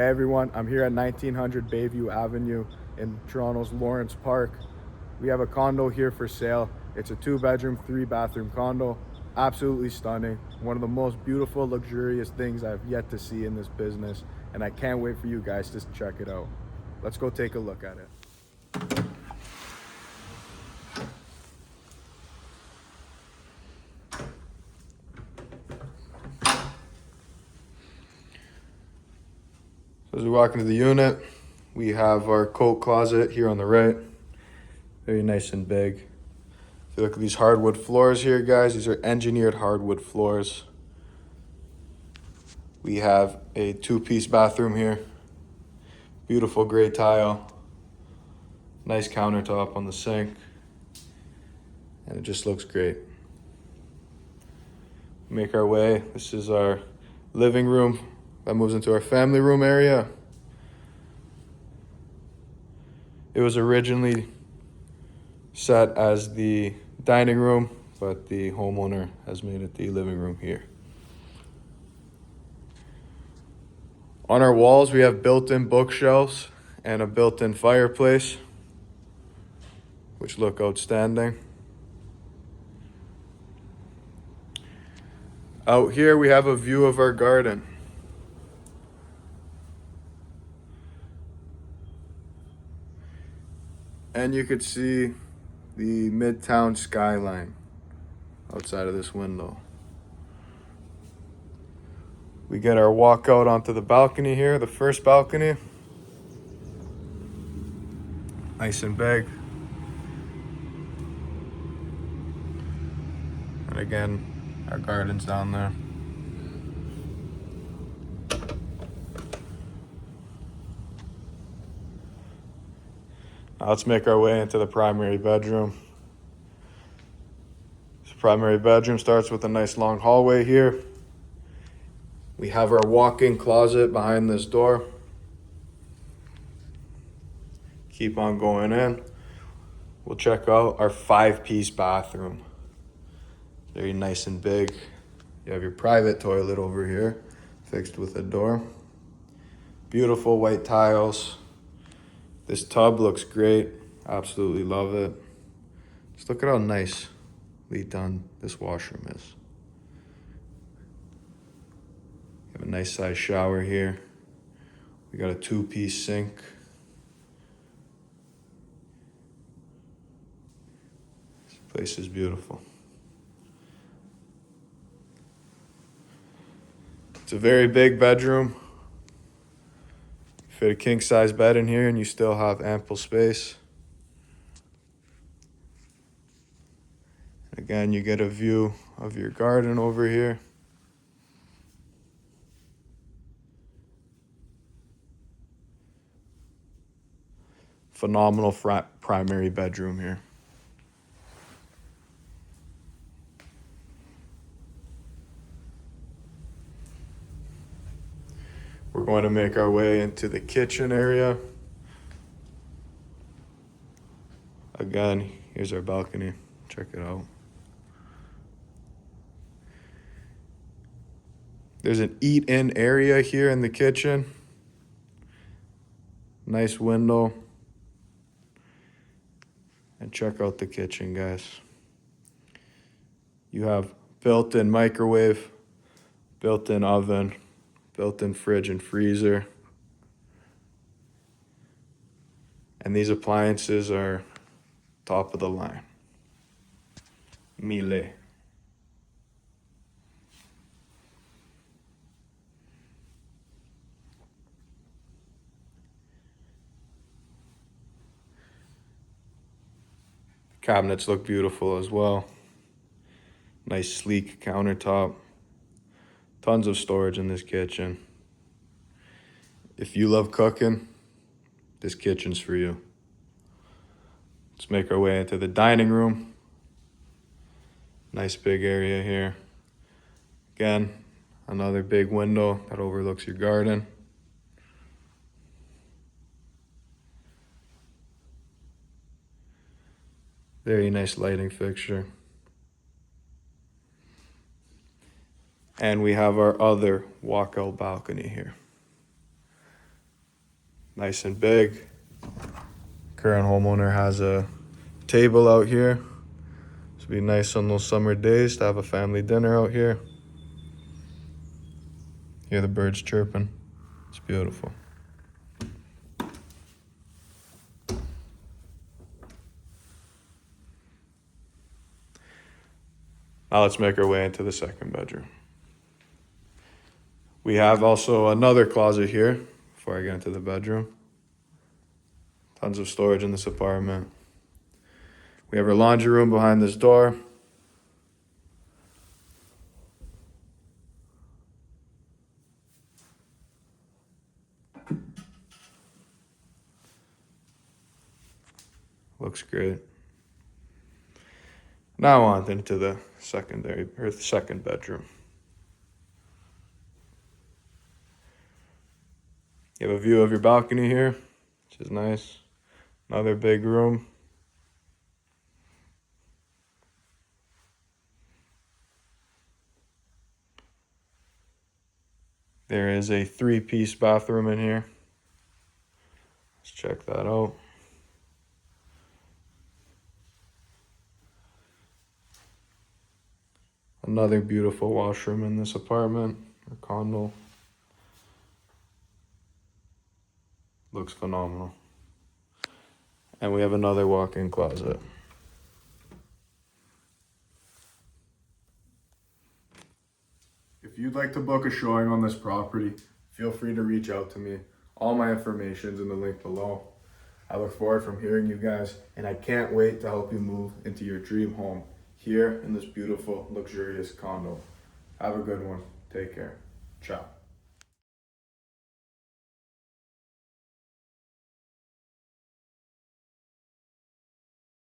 Hey everyone, I'm here at 1900 Bayview Avenue in Toronto's Lawrence Park. We have a condo here for sale. It's a 2-bedroom, 3-bathroom condo. Absolutely stunning. One of the most beautiful, luxurious things I've yet to see in this business, and I can't wait for you guys to check it out. Let's go take a look at it. So as we walk into the unit, we have our coat closet here on the right. Very nice and big. If you look at these hardwood floors here, guys, these are engineered hardwood floors. We have a 2-piece bathroom here. Beautiful gray tile. Nice countertop on the sink. And it just looks great. Make our way. This is our living room that moves into our family room area. It was originally set as the dining room, but the homeowner has made it the living room here. On our walls, we have built-in bookshelves and a built-in fireplace, which look outstanding. Out here, we have a view of our garden. And you could see the Midtown skyline outside of this window. We get our walkout onto the balcony here, the first balcony. Nice and big. And again, our garden's down there. Now let's make our way into the primary bedroom. This primary bedroom starts with a nice long hallway here. We have our walk-in closet behind this door. Keep on going in. We'll check out our 5-piece bathroom. Very nice and big. You have your private toilet over here, fixed with a door. Beautiful white tiles. This tub looks great. Absolutely love it. Just look at how nicely done this washroom is. You have a nice size shower here. We got a 2-piece sink. This place is beautiful. It's a very big bedroom. Fit a king-size bed in here and you still have ample space. Again, you get a view of your garden over here. Phenomenal primary bedroom here. We're going to make our way into the kitchen area. Again, here's our balcony. Check it out. There's an eat-in area here in the kitchen. Nice window. And check out the kitchen, guys. You have built-in microwave, built-in oven, built-in fridge and freezer. And these appliances are top of the line. Miele. Cabinets look beautiful as well. Nice sleek countertop. Tons of storage in this kitchen. If you love cooking, this kitchen's for you. Let's make our way into the dining room. Nice big area here. Again, another big window that overlooks your garden. Very nice lighting fixture. And we have our other walkout balcony here. Nice and big. Current homeowner has a table out here. This would be nice on those summer days to have a family dinner out here. Hear the birds chirping. It's beautiful. Now let's make our way into the second bedroom. We have also another closet here before I get into the bedroom. Tons of storage in this apartment. We have our laundry room behind this door. Looks great. Now on into the second bedroom. You have a view of your balcony here, which is nice. Another big room. There is a 3-piece bathroom in here. Let's check that out. Another beautiful washroom in this apartment or condo. Looks phenomenal. And we have another walk-in closet. If you'd like to book a showing on this property, feel free to reach out to me. All my information's in the link below. I look forward from hearing you guys, and I can't wait to help you move into your dream home here in this beautiful, luxurious condo. Have a good one. Take care. Ciao.